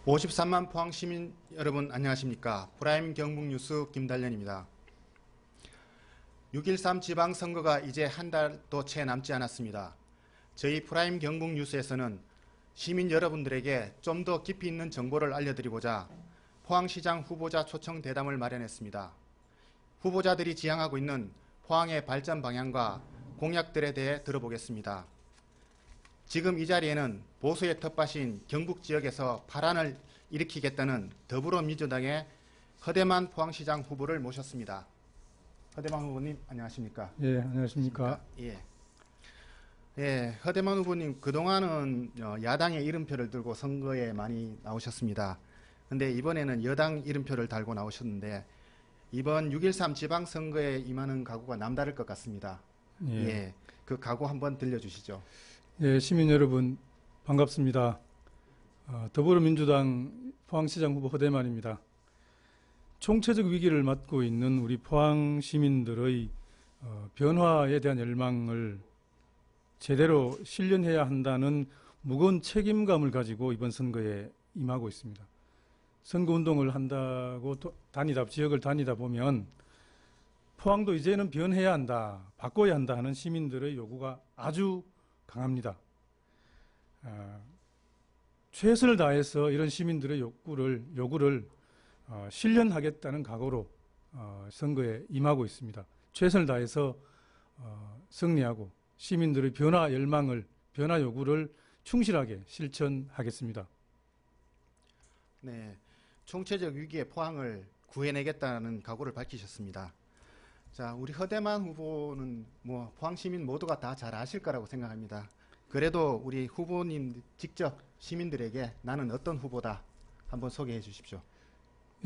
53만 포항 시민 여러분 안녕하십니까. 프라임 경북뉴스 김달련입니다. 6.13 지방선거가 이제 한 달도 채 남지 않았습니다. 저희 프라임 경북뉴스에서는 시민 여러분들에게 좀 더 깊이 있는 정보를 알려드리고자 포항시장 후보자 초청 대담을 마련했습니다. 후보자들이 지향하고 있는 포항의 발전 방향과 공약들에 대해 들어보겠습니다. 지금 이 자리에는 보수의 텃밭인 경북 지역에서 파란을 일으키겠다는 더불어민주당의 허대만 포항시장 후보를 모셨습니다. 허대만 후보님 안녕하십니까? 예, 안녕하십니까? 예. 예, 허대만 후보님 그동안은 야당의 이름표를 들고 선거에 많이 나오셨습니다. 근데 이번에는 여당 이름표를 달고 나오셨는데 이번 6.13 지방선거에 임하는 각오가 남다를 것 같습니다. 예. 예, 그 각오 한번 들려주시죠. 예, 시민 여러분 반갑습니다. 더불어민주당 포항시장 후보 허대만입니다. 총체적 위기를 맞고 있는 우리 포항 시민들의 변화에 대한 열망을 제대로 실현해야 한다는 무거운 책임감을 가지고 이번 선거에 임하고 있습니다. 선거운동을 한다고 지역을 다니다 보면 포항도 이제는 변해야 한다, 바꿔야 한다 하는 시민들의 요구가 아주 강합니다. 최선을 다해서 이런 시민들의 요구를 실현하겠다는 각오로 선거에 임하고 있습니다. 최선을 다해서 승리하고 시민들의 변화 열망을, 변화 요구를 충실하게 실천하겠습니다. 네, 총체적 위기의 포항을 구해내겠다는 각오를 밝히셨습니다. 자, 우리 허대만 후보는 포항 시민 모두가 다 잘 아실 거라고 생각합니다. 그래도 우리 후보님 직접 시민들에게 나는 어떤 후보다 한번 소개해 주십시오.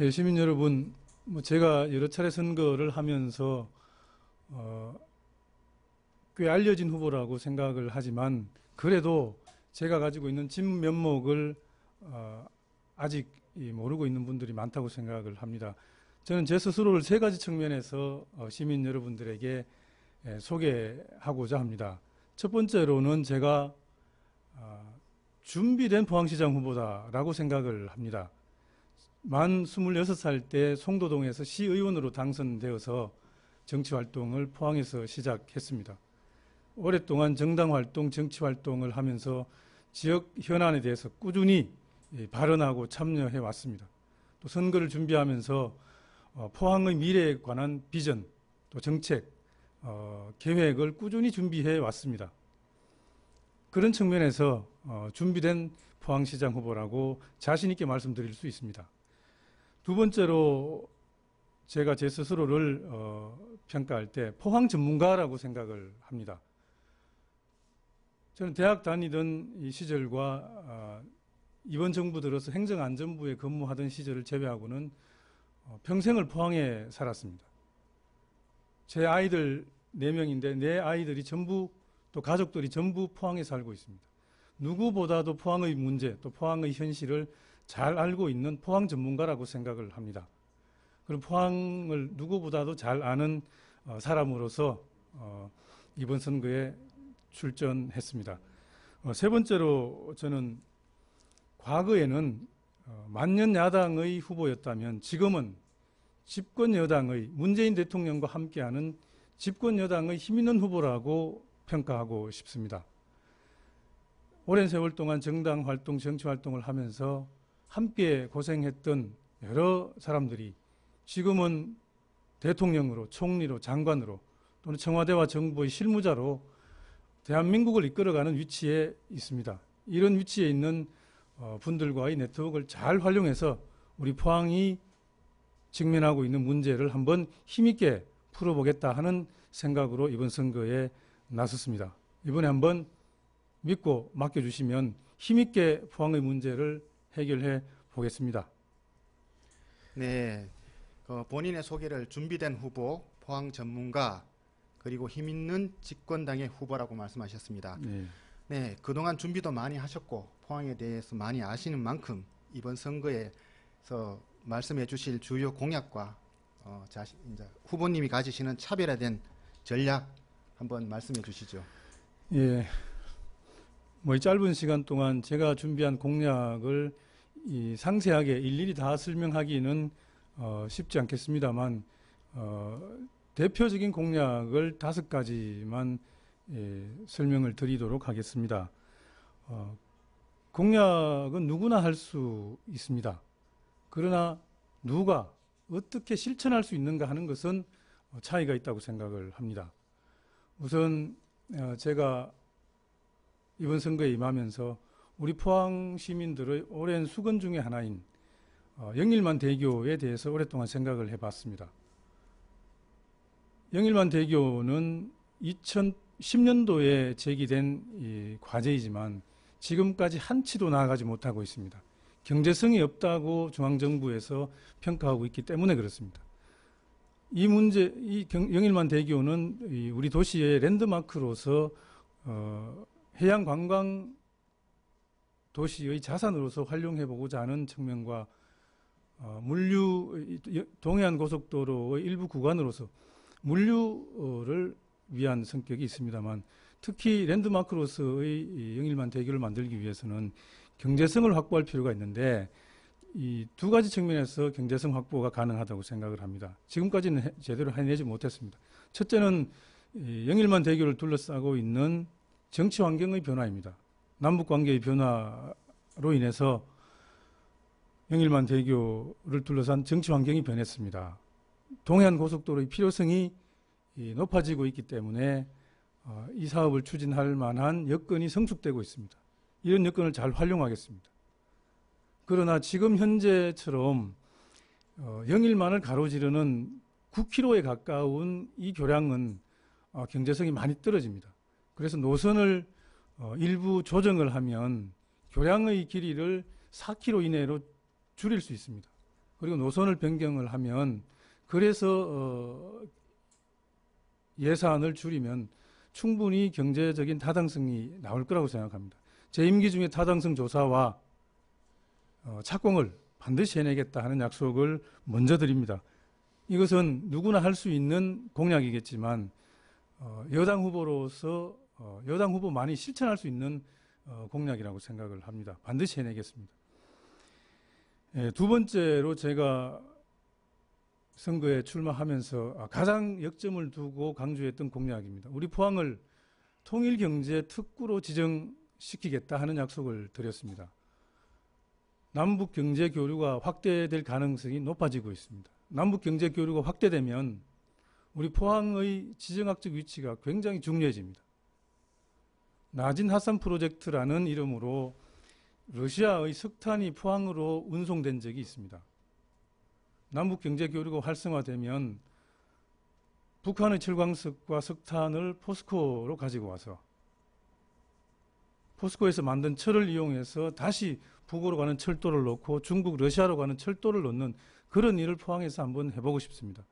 예, 시민 여러분, 제가 여러 차례 선거를 하면서 꽤 알려진 후보라고 생각을 하지만 그래도 제가 가지고 있는 진면목을 아직 모르고 있는 분들이 많다고 생각을 합니다. 저는 제 스스로를 세 가지 측면에서 시민 여러분들에게 소개하고자 합니다. 첫 번째로는 제가 준비된 포항시장 후보다라고 생각을 합니다. 만 26살 때 송도동에서 시의원으로 당선되어서 정치활동을 포항에서 시작했습니다. 오랫동안 정당활동, 정치활동을 하면서 지역 현안에 대해서 꾸준히 발언하고 참여해 왔습니다. 또 선거를 준비하면서 포항의 미래에 관한 비전, 또 정책, 계획을 꾸준히 준비해 왔습니다. 그런 측면에서 준비된 포항시장 후보라고 자신 있게 말씀드릴 수 있습니다. 두 번째로 제가 제 스스로를 평가할 때 포항 전문가라고 생각을 합니다. 저는 대학 다니던 이 시절과 이번 정부 들어서 행정안전부에 근무하던 시절을 제외하고는 평생을 포항에 살았습니다. 제 아이들 4명인데 내 아이들이 전부 또 가족들이 전부 포항에 살고 있습니다. 누구보다도 포항의 문제 또 포항의 현실을 잘 알고 있는 포항 전문가라고 생각을 합니다. 그리고 포항을 누구보다도 잘 아는 사람으로서 이번 선거에 출전했습니다. 세 번째로 저는 과거에는 만년 야당의 후보였다면 지금은 집권 여당의 문재인 대통령과 함께하는 집권 여당의 힘있는 후보라고 평가하고 싶습니다. 오랜 세월 동안 정당 활동, 정치 활동을 하면서 함께 고생했던 여러 사람들이 지금은 대통령으로, 총리로, 장관으로 또는 청와대와 정부의 실무자로 대한민국을 이끌어가는 위치에 있습니다. 이런 위치에 있는 분들과의 네트워크를 잘 활용해서 우리 포항이 직면하고 있는 문제를 한번 힘있게 풀어보겠다 하는 생각으로 이번 선거에 나섰습니다. 이번에 한번 믿고 맡겨주시면 힘있게 포항의 문제를 해결해 보겠습니다. 네, 본인의 소개를 준비된 후보, 포항 전문가, 그리고 힘있는 집권당의 후보라고 말씀하셨습니다. 네. 네, 그동안 준비도 많이 하셨고 포항에 대해서 많이 아시는 만큼 이번 선거에서 말씀해 주실 주요 공약과 이제 후보님이 가지시는 차별화된 전략 한번 말씀해 주시죠. 예, 이 짧은 시간 동안 제가 준비한 공약을 이 상세하게 일일이 다 설명하기는 쉽지 않겠습니다만 대표적인 공약을 5가지만 설명을 드리도록 하겠습니다. 공약은 누구나 할 수 있습니다. 그러나 누가 어떻게 실천할 수 있는가 하는 것은 차이가 있다고 생각을 합니다. 우선 제가 이번 선거에 임하면서 우리 포항 시민들의 오랜 수건 중에 하나인 영일만 대교에 대해서 오랫동안 생각을 해봤습니다. 영일만 대교는 2010년도에 제기된 이 과제이지만 지금까지 한치도 나아가지 못하고 있습니다. 경제성이 없다고 중앙정부에서 평가하고 있기 때문에 그렇습니다. 이 문제, 영일만 대교는 우리 도시의 랜드마크로서 해양 관광 도시의 자산으로서 활용해보고자 하는 측면과 동해안 고속도로의 일부 구간으로서 물류를 위한 성격이 있습니다만 특히 랜드마크로서의 영일만 대교를 만들기 위해서는 경제성을 확보할 필요가 있는데 이 2가지 측면에서 경제성 확보가 가능하다고 생각을 합니다. 지금까지는 제대로 해내지 못했습니다. 첫째는 영일만 대교를 둘러싸고 있는 정치 환경의 변화입니다. 남북 관계의 변화로 인해서 영일만 대교를 둘러싼 정치 환경이 변했습니다. 동해안 고속도로의 필요성이 높아지고 있기 때문에 이 사업을 추진할 만한 여건이 성숙되고 있습니다. 이런 여건을 잘 활용하겠습니다. 그러나 지금 현재처럼 영일만을 가로지르는 9km에 가까운 이 교량은 경제성이 많이 떨어집니다. 그래서 노선을 일부 조정을 하면 교량의 길이를 4km 이내로 줄일 수 있습니다. 그리고 노선을 변경을 하면 그래서 예산을 줄이면 충분히 경제적인 타당성이 나올 거라고 생각합니다. 제 임기 중에 타당성 조사와 착공을 반드시 해내겠다 하는 약속을 먼저 드립니다. 이것은 누구나 할 수 있는 공약이겠지만 여당 후보로서 여당 후보만이 실천할 수 있는 공약이라고 생각을 합니다. 반드시 해내겠습니다. 2번째로 제가 선거에 출마하면서 가장 역점을 두고 강조했던 공약입니다. 우리 포항을 통일경제특구로 지정시키겠다 하는 약속을 드렸습니다. 남북경제교류가 확대될 가능성이 높아지고 있습니다. 남북경제교류가 확대되면 우리 포항의 지정학적 위치가 굉장히 중요해집니다. 나진 하산 프로젝트라는 이름으로 러시아의 석탄이 포항으로 운송된 적이 있습니다. 남북경제교류가 활성화되면 북한의 철광석과 석탄을 포스코로 가지고 와서 포스코에서 만든 철을 이용해서 다시 북으로 가는 철도를 놓고 중국, 러시아로 가는 철도를 놓는 그런 일을 포항에서 한번 해보고 싶습니다.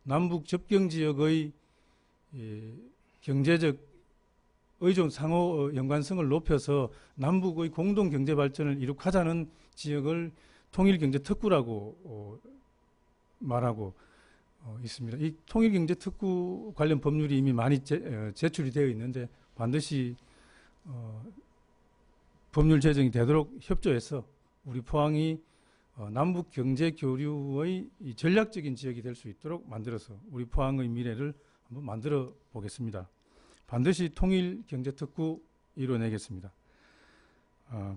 남북 접경 지역의 경제적 의존 상호 연관성을 높여서 남북의 공동 경제 발전을 이룩하자는 지역을 통일경제특구라고 말하고 있습니다. 이 통일경제특구 관련 법률이 이미 많이 제출이 되어 있는데 반드시 법률 제정이 되도록 협조해서 우리 포항이 남북 경제 교류의 전략적인 지역이 될 수 있도록 만들어서 우리 포항의 미래를 한번 만들어 보겠습니다. 반드시 통일경제특구 이뤄내겠습니다.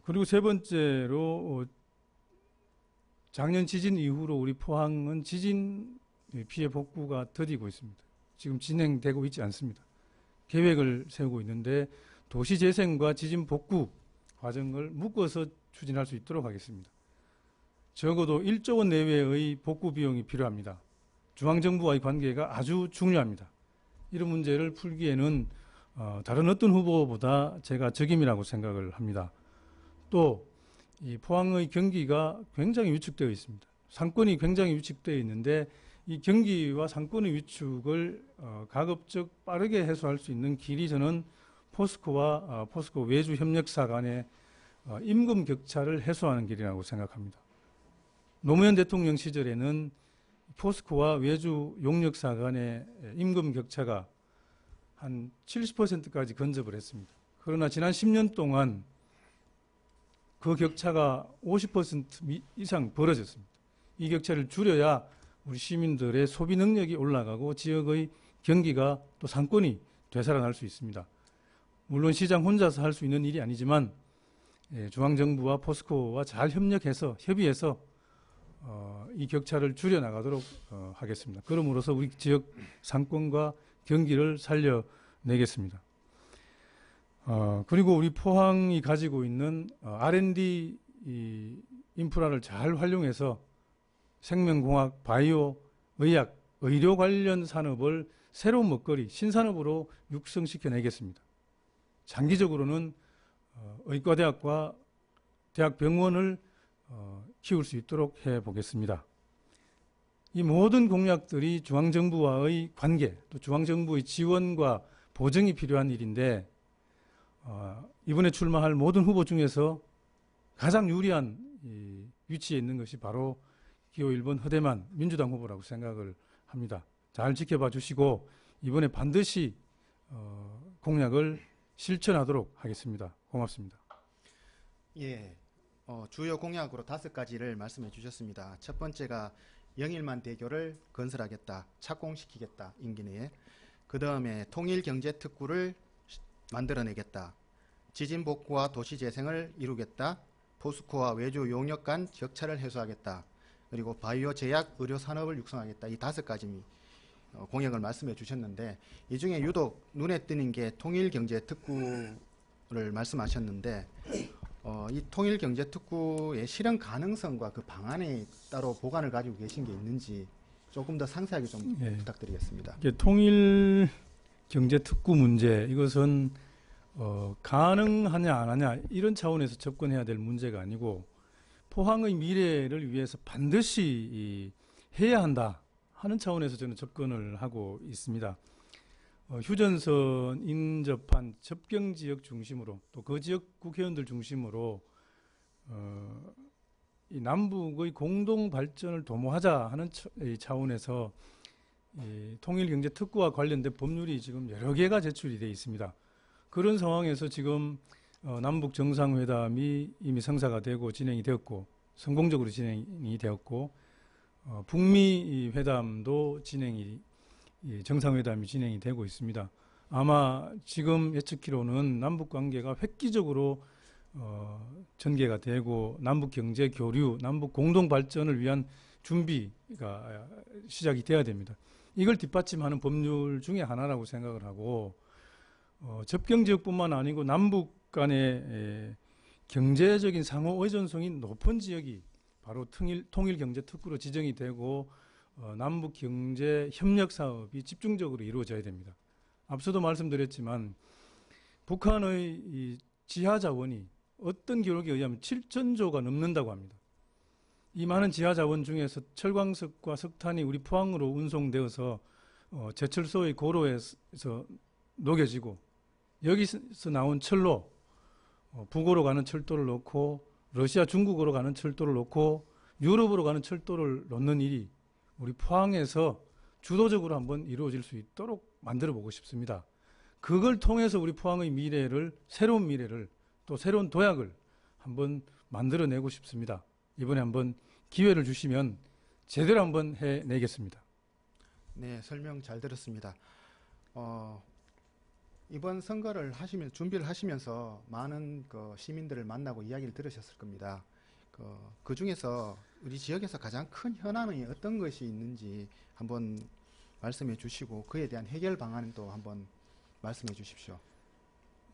그리고 3번째로 작년 지진 이후로 우리 포항은 지진 피해 복구가 더디고 있습니다. 지금 진행되고 있지 않습니다. 계획을 세우고 있는데 도시재생과 지진 복구 과정을 묶어서 추진할 수 있도록 하겠습니다. 적어도 1조 원 내외의 복구 비용이 필요합니다. 중앙정부와의 관계가 아주 중요합니다. 이런 문제를 풀기에는 다른 어떤 후보보다 제가 적임이라고 생각을 합니다. 또 이 포항의 경기가 굉장히 위축되어 있습니다. 상권이 굉장히 위축되어 있는데 이 경기와 상권의 위축을 가급적 빠르게 해소할 수 있는 길이 저는 포스코와 포스코 외주 협력사 간의 임금 격차를 해소하는 길이라고 생각합니다. 노무현 대통령 시절에는 포스코와 외주 용역사 간의 임금 격차가 한 70%까지 근접을 했습니다. 그러나 지난 10년 동안 그 격차가 50% 이상 벌어졌습니다. 이 격차를 줄여야 우리 시민들의 소비 능력이 올라가고 지역의 경기가 또 상권이 되살아날 수 있습니다. 물론 시장 혼자서 할 수 있는 일이 아니지만 중앙정부와 포스코와 잘 협의해서 이 격차를 줄여나가도록 하겠습니다. 그럼으로써 우리 지역 상권과 경기를 살려내겠습니다. 그리고 우리 포항이 가지고 있는 R&D 인프라를 잘 활용해서 생명공학, 바이오, 의학, 의료 관련 산업을 새로운 먹거리, 신산업으로 육성시켜내겠습니다. 장기적으로는 의과대학과 대학병원을 키울 수 있도록 해보겠습니다. 이 모든 공약들이 중앙정부와의 관계, 또 중앙정부의 지원과 보증이 필요한 일인데 이번에 출마할 모든 후보 중에서 가장 유리한 위치에 있는 것이 바로 기호 1번 허대만 민주당 후보라고 생각을 합니다. 잘 지켜봐 주시고 이번에 반드시 공약을 실천하도록 하겠습니다. 고맙습니다. 예, 주요 공약으로 5가지를 말씀해 주셨습니다. 첫 번째가 영일만 대교를 건설하겠다, 착공시키겠다, 임기 내에. 그 다음에 통일경제특구를 만들어내겠다, 지진복구와 도시재생을 이루겠다, 포스코와 외주 용역 간 격차를 해소하겠다, 그리고 바이오 제약 의료 산업을 육성하겠다. 이 5가지 공약을 말씀해 주셨는데 이 중에 유독 눈에 띄는 게 통일경제특구를 말씀하셨는데 이 통일경제특구의 실현 가능성과 그 방안이 따로 보관을 가지고 계신 게 있는지 조금 더 상세하게 좀 부탁드리겠습니다. 통일경제특구 문제, 이것은 가능하냐 안 하냐 이런 차원에서 접근해야 될 문제가 아니고 포항의 미래를 위해서 반드시 해야 한다 하는 차원에서 저는 접근을 하고 있습니다. 휴전선 인접한 접경지역 중심으로 또 그 지역 국회의원들 중심으로 이 남북의 공동 발전을 도모하자 하는 차원에서 통일경제특구와 관련된 법률이 지금 여러 개가 제출이 되어 있습니다. 그런 상황에서 지금 남북 정상회담이 이미 성사가 되고 진행이 되었고 성공적으로 진행이 되었고 북미 회담도 정상회담이 진행이 되고 있습니다. 아마 지금 예측키로는 남북 관계가 획기적으로 전개가 되고 남북 경제 교류, 남북 공동 발전을 위한 준비가 시작이 돼야 됩니다. 이걸 뒷받침하는 법률 중에 하나라고 생각을 하고 접경지역뿐만 아니고 남북 간의 경제적인 상호 의존성이 높은 지역이 바로 통일경제특구로 지정이 되고 남북 경제 협력 사업이 집중적으로 이루어져야 됩니다. 앞서도 말씀드렸지만 북한의 이 지하 자원이 어떤 기록에 의하면 7천조가 넘는다고 합니다. 이 많은 지하 자원 중에서 철광석과 석탄이 우리 포항으로 운송되어서 제철소의 고로에서 녹여지고 여기서 나온 철로 북으로 가는 철도를 놓고 러시아, 중국으로 가는 철도를 놓고 유럽으로 가는 철도를 놓는 일이 우리 포항에서 주도적으로 한번 이루어질 수 있도록 만들어 보고 싶습니다. 그걸 통해서 우리 포항의 미래를, 새로운 미래를 또 새로운 도약을 한번 만들어내고 싶습니다. 이번에 한번 기회를 주시면 제대로 한번 해내겠습니다. 네, 설명 잘 들었습니다. 이번 선거를 준비를 하시면서 많은 시민들을 만나고 이야기를 들으셨을 겁니다. 그 중에서 우리 지역에서 가장 큰 현안이 어떤 것이 있는지 한번 말씀해 주시고 그에 대한 해결 방안도 한번 말씀해 주십시오.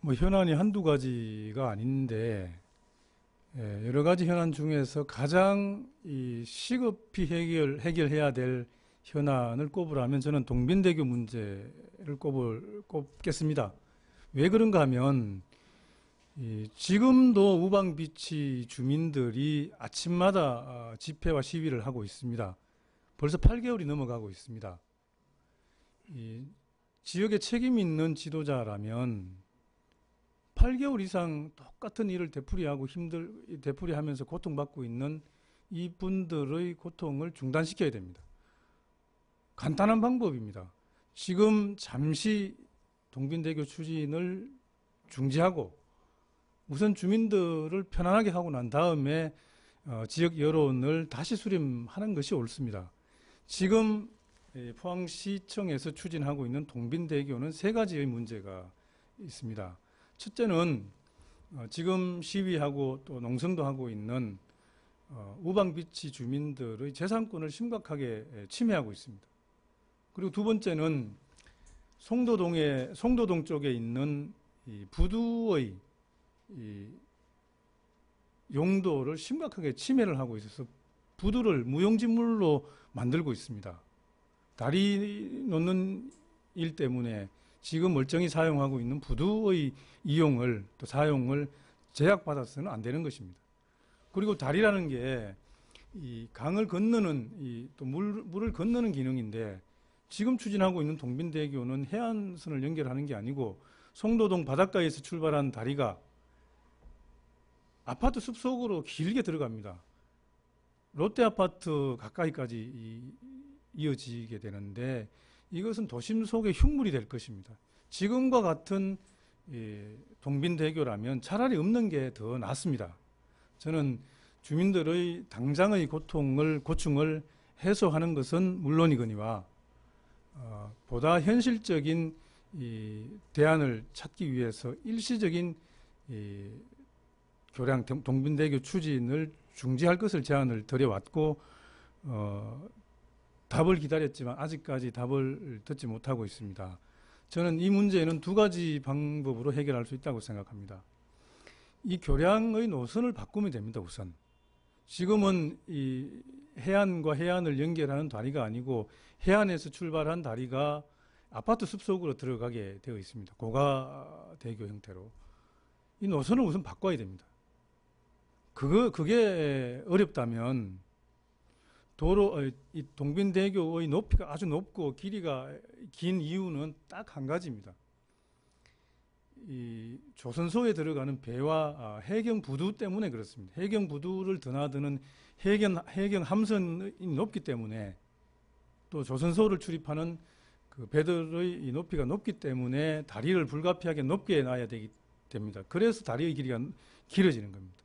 현안이 한두 가지가 아닌데 여러 가지 현안 중에서 가장 시급히 해결해야 될 현안을 꼽으라면 저는 동빈대교 문제를 꼽겠습니다. 왜 그런가 하면 지금도 우방비치 주민들이 아침마다 집회와 시위를 하고 있습니다. 벌써 8개월이 넘어가고 있습니다. 지역에 책임 있는 지도자라면 8개월 이상 똑같은 일을 되풀이하면서 고통받고 있는 이분들의 고통을 중단시켜야 됩니다. 간단한 방법입니다. 지금 잠시 동빈대교 추진을 중지하고 우선 주민들을 편안하게 하고 난 다음에 지역 여론을 다시 수렴하는 것이 옳습니다. 지금 포항시청에서 추진하고 있는 동빈대교는 세 가지의 문제가 있습니다. 첫째는 지금 시위하고 또 농성도 하고 있는 우방비치 주민들의 재산권을 심각하게 침해하고 있습니다. 그리고 두 번째는 송도동 쪽에 있는 이 부두의 이 용도를 심각하게 침해를 하고 있어서 부두를 무용지물로 만들고 있습니다. 다리 놓는 일 때문에 지금 멀쩡히 사용하고 있는 부두의 이용을 또 사용을 제약받아서는 안 되는 것입니다. 그리고 다리라는 게 이 강을 건너는 또 물을 건너는 기능인데 지금 추진하고 있는 동빈대교는 해안선을 연결하는 게 아니고 송도동 바닷가에서 출발한 다리가 아파트 숲속으로 길게 들어갑니다. 롯데아파트 가까이까지 이어지게 되는데 이것은 도심 속의 흉물이 될 것입니다. 지금과 같은 동빈대교라면 차라리 없는 게 더 낫습니다. 저는 주민들의 당장의 고충을 해소하는 것은 물론이거니와 보다 현실적인 대안을 찾기 위해서 일시적인 교량 동빈대교 추진을 중지할 것을 제안을 드려왔고 답을 기다렸지만 아직까지 답을 듣지 못하고 있습니다. 저는 이 문제는 두 가지 방법으로 해결할 수 있다고 생각합니다. 이 교량의 노선을 바꾸면 됩니다. 우선 지금은 이 해안과 해안을 연결하는 다리가 아니고 해안에서 출발한 다리가 아파트 숲속으로 들어가게 되어 있습니다. 고가대교 형태로. 이 노선을 우선 바꿔야 됩니다. 그게 어렵다면 이 동빈대교의 높이가 아주 높고 길이가 긴 이유는 딱 한 가지입니다. 이 조선소에 들어가는 배와 해경 부두 때문에 그렇습니다. 해경 부두를 드나드는 해경 함선이 높기 때문에 또 조선소를 출입하는 그 배들의 이 높이가 높기 때문에 다리를 불가피하게 높게 놔야 됩니다. 그래서 다리의 길이가 길어지는 겁니다.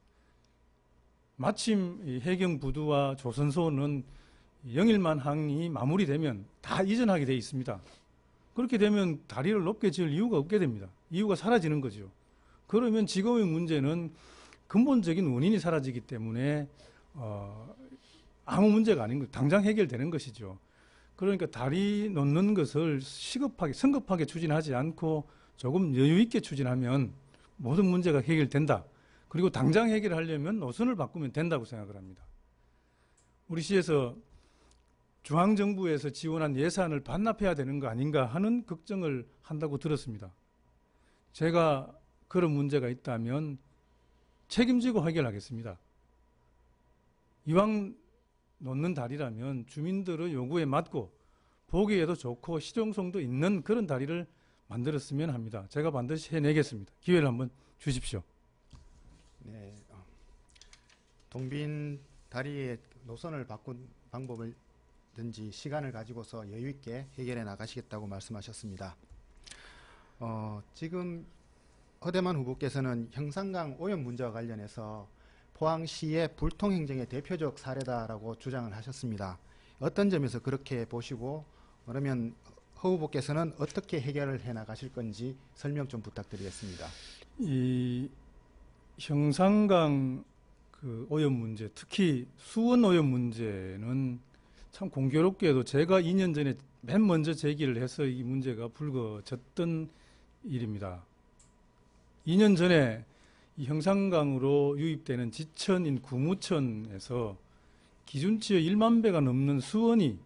마침 이 해경 부두와 조선소는 영일만 항이 마무리되면 다 이전하게 되어 있습니다. 그렇게 되면 다리를 높게 지을 이유가 없게 됩니다. 이유가 사라지는 거죠. 그러면 지금의 문제는 근본적인 원인이 사라지기 때문에 아무 문제가 아닌 거 당장 해결되는 것이죠. 그러니까 다리 놓는 것을 성급하게 추진하지 않고 조금 여유 있게 추진하면 모든 문제가 해결된다. 그리고 당장 해결하려면 노선을 바꾸면 된다고 생각을 합니다. 우리 시에서 중앙정부에서 지원한 예산을 반납해야 되는 거 아닌가 하는 걱정을 한다고 들었습니다. 제가 그런 문제가 있다면 책임지고 해결하겠습니다. 이왕 놓는 다리라면 주민들의 요구에 맞고 보기에도 좋고 실용성도 있는 그런 다리를 만들었으면 합니다. 제가 반드시 해내겠습니다. 기회를 한번 주십시오. 네, 동빈 다리의 노선을 바꾼 방법을든지 시간을 가지고서 여유 있게 해결해 나가시겠다고 말씀하셨습니다. 지금 허대만 후보께서는 형산강 오염 문제와 관련해서 포항시의 불통행정의 대표적 사례다라고 주장을 하셨습니다. 어떤 점에서 그렇게 보시고 그러면 허 후보께서는 어떻게 해결을 해 나가실 건지 설명 좀 부탁드리겠습니다. 이 형산강 그 오염 문제, 특히 수원 오염 문제는 참 공교롭게도 제가 2년 전에 맨 먼저 제기를 해서 이 문제가 불거졌던 일입니다. 2년 전에 이 형산강으로 유입되는 지천인 구무천에서 기준치의 1만 배가 넘는 수원이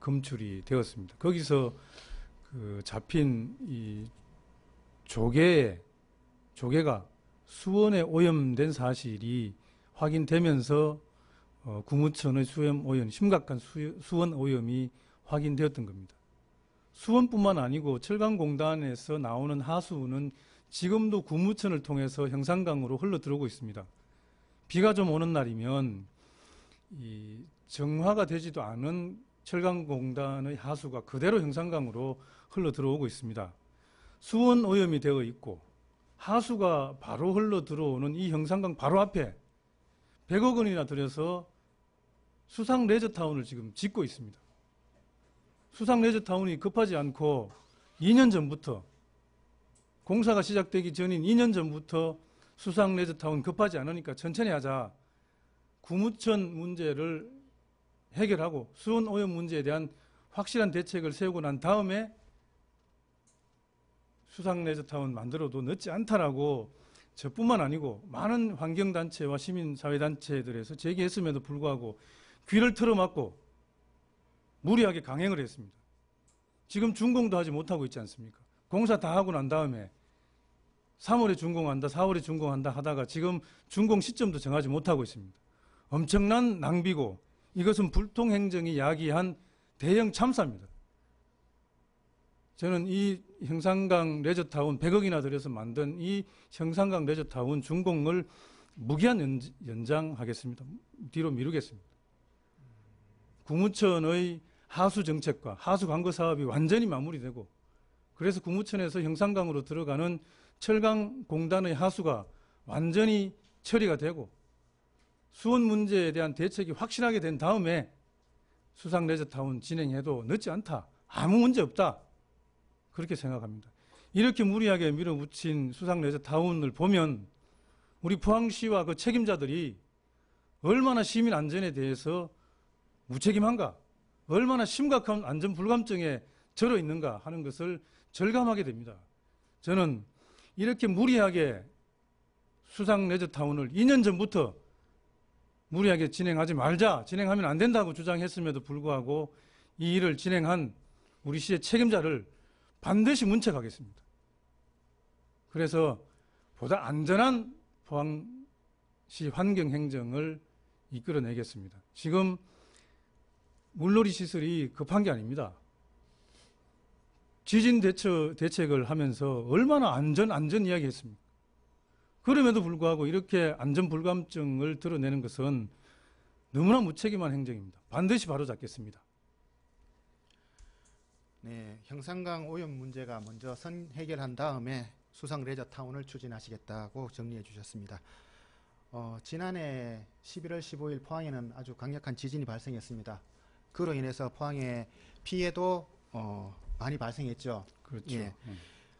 검출이 되었습니다. 거기서 그 잡힌 이 조개가 수원에 오염된 사실이 확인되면서 구무천의 심각한 수원 오염이 확인되었던 겁니다. 수원뿐만 아니고 철강공단에서 나오는 하수는 지금도 구무천을 통해서 형산강으로 흘러 들어오고 있습니다. 비가 좀 오는 날이면 이 정화가 되지도 않은 철강공단의 하수가 그대로 형산강으로 흘러 들어오고 있습니다. 수원 오염이 되어 있고 하수가 바로 흘러 들어오는 이 형산강 바로 앞에 100억 원이나 들여서 수상 레저타운을 지금 짓고 있습니다. 수상 레저타운이 급하지 않고 2년 전부터, 공사가 시작되기 전인 2년 전부터 수상 레저타운 급하지 않으니까 천천히 하자. 구무천 문제를 해결하고 수원 오염 문제에 대한 확실한 대책을 세우고 난 다음에 수상 레저타운 만들어도 늦지 않다라고 저뿐만 아니고 많은 환경단체와 시민사회단체들에서 제기했음에도 불구하고 귀를 틀어막고 무리하게 강행을 했습니다. 지금 준공도 하지 못하고 있지 않습니까? 공사 다 하고 난 다음에 3월에 준공한다, 4월에 준공한다 하다가 지금 준공 시점도 정하지 못하고 있습니다. 엄청난 낭비고 이것은 불통행정이 야기한 대형 참사입니다. 저는 이 형산강 레저타운 100억이나 들여서 만든 이 형산강 레저타운 준공을 무기한 연장하겠습니다. 뒤로 미루겠습니다. 구무천의 하수 정책과 하수 관거 사업이 완전히 마무리되고, 그래서 구무천에서 형산강으로 들어가는 철강공단의 하수가 완전히 처리가 되고 수원 문제에 대한 대책이 확실하게 된 다음에 수상 레저타운 진행해도 늦지 않다. 아무 문제 없다. 그렇게 생각합니다. 이렇게 무리하게 밀어붙인 수상 레저타운을 보면 우리 포항시와 그 책임자들이 얼마나 시민 안전에 대해서 무책임한가, 얼마나 심각한 안전 불감증에 절어 있는가 하는 것을 절감하게 됩니다. 저는 이렇게 무리하게 수상 레저타운을 2년 전부터 무리하게 진행하지 말자, 진행하면 안 된다고 주장했음에도 불구하고 이 일을 진행한 우리 시의 책임자를 반드시 문책하겠습니다. 그래서 보다 안전한 포항시 환경행정을 이끌어내겠습니다. 지금 물놀이 시설이 급한 게 아닙니다. 지진 대책을 하면서 얼마나 안전 이야기 했습니까? 그럼에도 불구하고 이렇게 안전 불감증을 드러내는 것은 너무나 무책임한 행정입니다. 반드시 바로잡겠습니다. 네, 형산강 오염 문제가 먼저 선 해결한 다음에 수상 레저타운을 추진하시겠다고 정리해 주셨습니다. 지난해 11월 15일 포항에는 아주 강력한 지진이 발생했습니다. 그로 인해서 포항에 피해도 많이 발생했죠. 그렇죠. 예.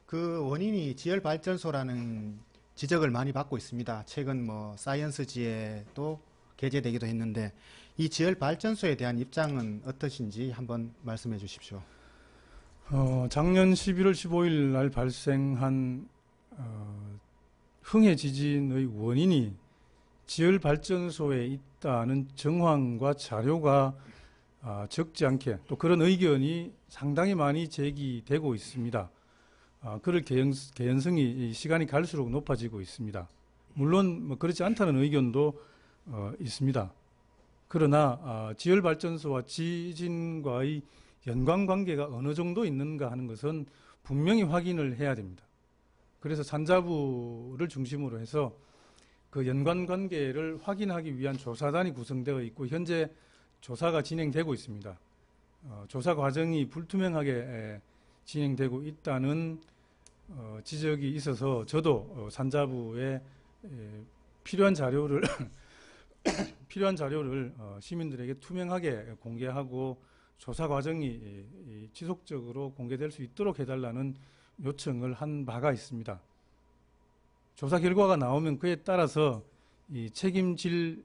그 원인이 지열발전소라는 지적을 많이 받고 있습니다. 최근 사이언스지에도 게재되기도 했는데 이 지열발전소에 대한 입장은 어떠신지 한번 말씀해 주십시오. 작년 11월 15일 날 발생한 흥해 지진의 원인이 지열발전소에 있다는 정황과 자료가 적지 않게 또 그런 의견이 상당히 많이 제기되고 있습니다. 그럴 개연성이 시간이 갈수록 높아지고 있습니다. 물론 그렇지 않다는 의견도 있습니다. 그러나 지열발전소와 지진과의 연관관계가 어느 정도 있는가 하는 것은 분명히 확인을 해야 됩니다. 그래서 산자부를 중심으로 해서 그 연관관계를 확인하기 위한 조사단이 구성되어 있고 현재 조사가 진행되고 있습니다. 조사 과정이 불투명하게 진행되고 있다는 지적이 있어서 저도 산자부에 필요한 자료를 시민들에게 투명하게 공개하고 조사 과정이 지속적으로 공개될 수 있도록 해달라는 요청을 한 바가 있습니다. 조사 결과가 나오면 그에 따라서 이 책임질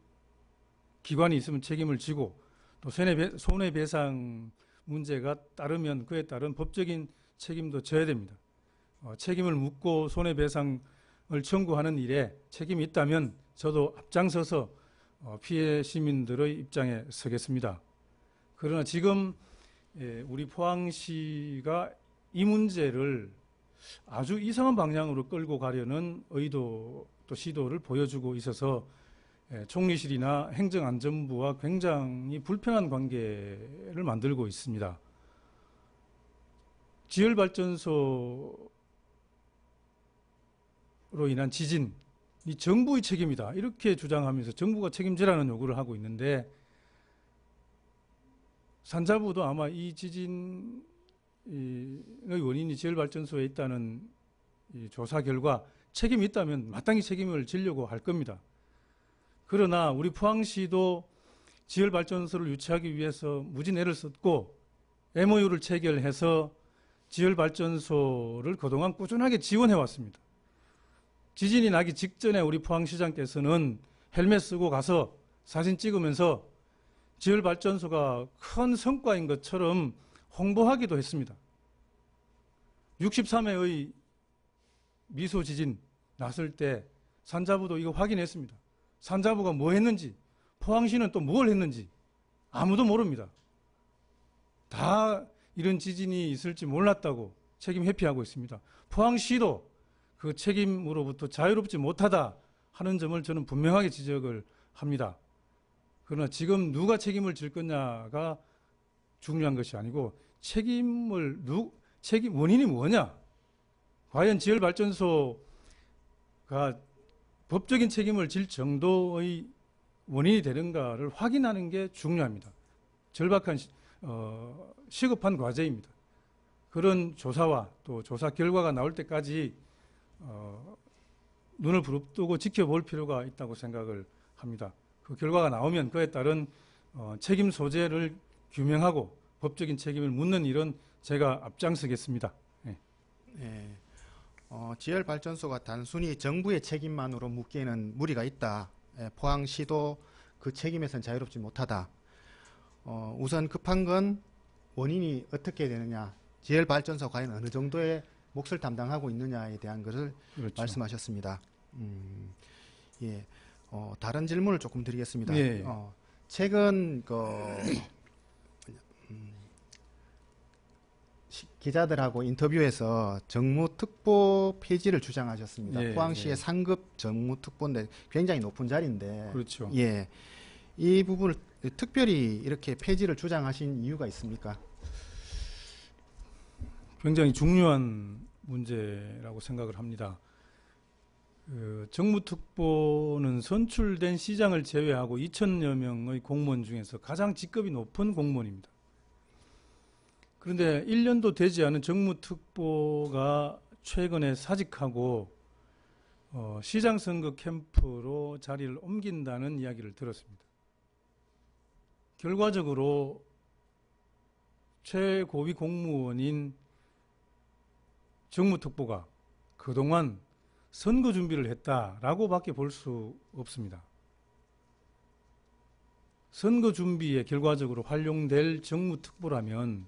기관이 있으면 책임을 지고 또 손해배상 문제가 따르면 그에 따른 법적인 책임도 져야 됩니다. 책임을 묻고 손해배상을 청구하는 일에 책임이 있다면 저도 앞장서서 피해 시민들의 입장에 서겠습니다. 그러나 지금 우리 포항시가 이 문제를 아주 이상한 방향으로 끌고 가려는 의도 또 시도를 보여주고 있어서 총리실이나 행정안전부와 굉장히 불편한 관계를 만들고 있습니다. 지열발전소로 인한 지진, 이 정부의 책임이다 이렇게 주장하면서 정부가 책임지라는 요구를 하고 있는데 산자부도 아마 이 지진의 원인이 지열발전소에 있다는 이 조사 결과 책임이 있다면 마땅히 책임을 지려고 할 겁니다. 그러나 우리 포항시도 지열발전소를 유치하기 위해서 무진 애를 썼고 MOU를 체결해서 지열발전소를 그동안 꾸준하게 지원해 왔습니다. 지진이 나기 직전에 우리 포항시장께서는 헬멧 쓰고 가서 사진 찍으면서 지열발전소가 큰 성과인 것처럼 홍보하기도 했습니다. 63회의 미소 지진 났을 때 산자부도 이거 확인했습니다. 산자부가 뭐 했는지, 포항시는 또 뭘 했는지 아무도 모릅니다. 다 이런 지진이 있을지 몰랐다고 책임 회피하고 있습니다. 포항시도 그 책임으로부터 자유롭지 못하다 하는 점을 저는 분명하게 지적을 합니다. 그러나 지금 누가 책임을 질 거냐가 중요한 것이 아니고 원인이 뭐냐? 과연 지열발전소가 법적인 책임을 질 정도의 원인이 되는가를 확인하는 게 중요합니다. 절박한 시급한 과제입니다. 그런 조사와 또 조사 결과가 나올 때까지 눈을 부릅뜨고 지켜볼 필요가 있다고 생각을 합니다. 그 결과가 나오면 그에 따른 책임 소재를 규명하고 법적인 책임을 묻는 일은 제가 앞장서겠습니다. 네. 예, 지열발전소가 단순히 정부의 책임만으로 묻기에는 무리가 있다. 예, 포항시도 그 책임에선 자유롭지 못하다. 우선 급한 건 원인이 어떻게 되느냐, 지열발전소 과연 어느 정도의 몫을 담당하고 있느냐에 대한 것을 그렇죠. 말씀하셨습니다. 예, 다른 질문을 조금 드리겠습니다. 예. 최근 기자들하고 인터뷰에서 정무특보 폐지를 주장하셨습니다. 예, 포항시의 예. 상급 정무특보인데 굉장히 높은 자리인데, 그렇죠. 예, 이 부분을 특별히 이렇게 폐지를 주장하신 이유가 있습니까? 굉장히 중요한 문제라고 생각을 합니다. 정무특보는 선출된 시장을 제외하고 2,000여 명의 공무원 중에서 가장 직급이 높은 공무원입니다. 그런데 1년도 되지 않은 정무특보가 최근에 사직하고 시장 선거 캠프로 자리를 옮긴다는 이야기를 들었습니다. 결과적으로 최고위 공무원인 정무특보가 그동안 선거 준비를 했다라고밖에 볼 수 없습니다. 선거 준비에 결과적으로 활용될 정무특보라면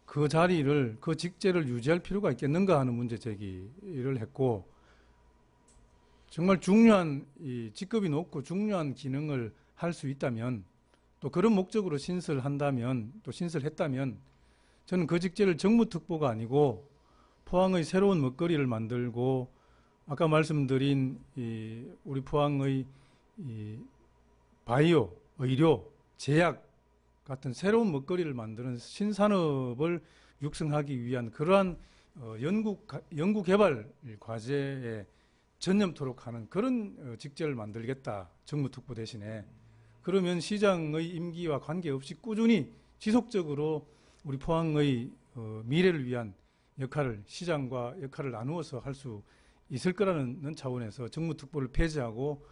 그 자리를, 그 직제를 유지할 필요가 있겠는가 하는 문제 제기를 했고, 정말 중요한 직급이 높고 중요한 기능을 할 수 있다면, 또 그런 목적으로 신설한다면, 또 신설했다면 저는 그 직제를 정무특보가 아니고 포항의 새로운 먹거리를 만들고, 아까 말씀드린 우리 포항의 바이오, 의료, 제약 같은 새로운 먹거리를 만드는 신산업을 육성하기 위한 그러한 연구개발 과제에 전념토록 하는 그런 직제를 만들겠다, 정무특보 대신에. 그러면 시장의 임기와 관계없이 꾸준히 지속적으로 우리 포항의 미래를 위한 역할을, 시장과 역할을 나누어서 할 수 있을 거라는 차원에서 정무특보를 폐지하고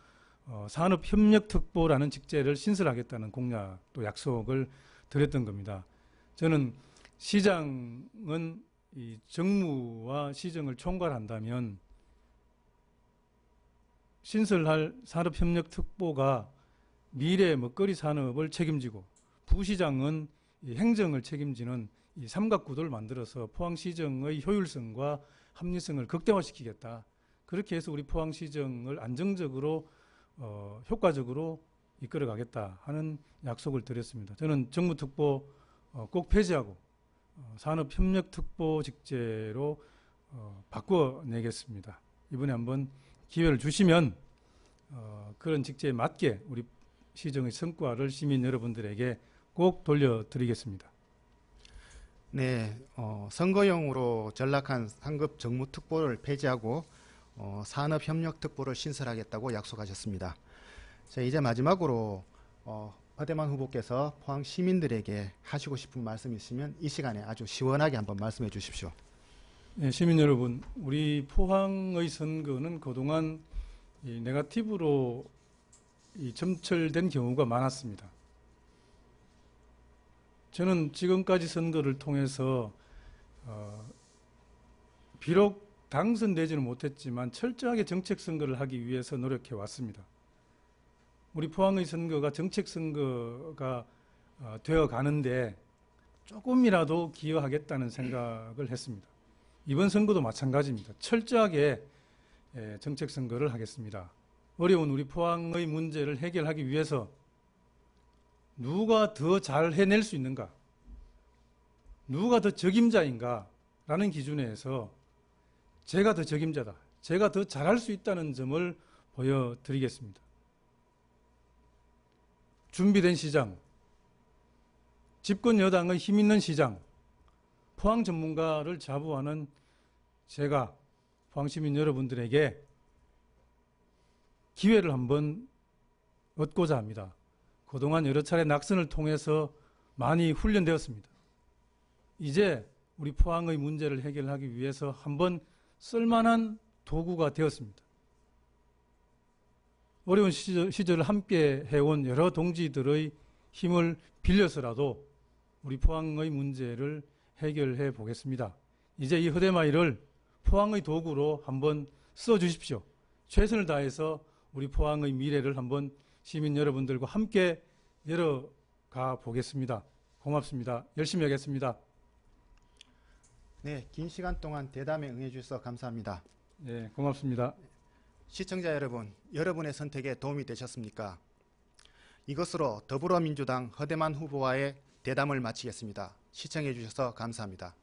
산업협력특보라는 직제를 신설하겠다는 공약, 또 약속을 드렸던 겁니다. 저는 시장은 이 정무와 시정을 총괄한다면 신설할 산업협력특보가 미래 먹거리 산업을 책임지고, 부시장은 이 행정을 책임지는 이 삼각구도를 만들어서 포항시정의 효율성과 합리성을 극대화시키겠다. 그렇게 해서 우리 포항시정을 안정적으로 효과적으로 이끌어가겠다 하는 약속을 드렸습니다. 저는 정무특보 꼭 폐지하고 산업협력특보 직제로 바꿔내겠습니다. 이번에 한번 기회를 주시면 그런 직제에 맞게 우리 시정의 성과를 시민 여러분들에게 꼭 돌려드리겠습니다. 네, 선거용으로 전락한 상급 정무특보를 폐지하고 산업협력특보를 신설하겠다고 약속하셨습니다. 자, 이제 마지막으로 허대만 후보께서 포항 시민들에게 하시고 싶은 말씀 있으면 이 시간에 아주 시원하게 한번 말씀해 주십시오. 네, 시민 여러분, 우리 포항의 선거는 그동안 이 네거티브로 점철된 경우가 많았습니다. 저는 지금까지 선거를 통해서 비록 당선되지는 못했지만 철저하게 정책 선거를 하기 위해서 노력해 왔습니다. 우리 포항의 선거가 정책 선거가 되어 가는데 조금이라도 기여하겠다는 생각을 했습니다. 이번 선거도 마찬가지입니다. 철저하게 정책 선거를 하겠습니다. 어려운 우리 포항의 문제를 해결하기 위해서 누가 더 잘 해낼 수 있는가, 누가 더 적임자인가 라는 기준에서 제가 더 적임자다, 제가 더 잘할 수 있다는 점을 보여드리겠습니다. 준비된 시장, 집권 여당의 힘 있는 시장, 포항 전문가를 자부하는 제가 포항시민 여러분들에게 기회를 한번 얻고자 합니다. 그동안 여러 차례 낙선을 통해서 많이 훈련되었습니다. 이제 우리 포항의 문제를 해결하기 위해서 한번 쓸만한 도구가 되었습니다. 어려운 시절을 함께 해온 여러 동지들의 힘을 빌려서라도 우리 포항의 문제를 해결해 보겠습니다. 이제 이 허대마이를 포항의 도구로 한번 써주십시오. 최선을 다해서 우리 포항의 미래를 한번 시민 여러분들과 함께 열어가 보겠습니다. 고맙습니다. 열심히 하겠습니다. 네, 긴 시간 동안 대담에 응해주셔서 감사합니다. 네, 고맙습니다. 시청자 여러분, 여러분의 선택에 도움이 되셨습니까? 이것으로 더불어민주당 허대만 후보와의 대담을 마치겠습니다. 시청해 주셔서 감사합니다.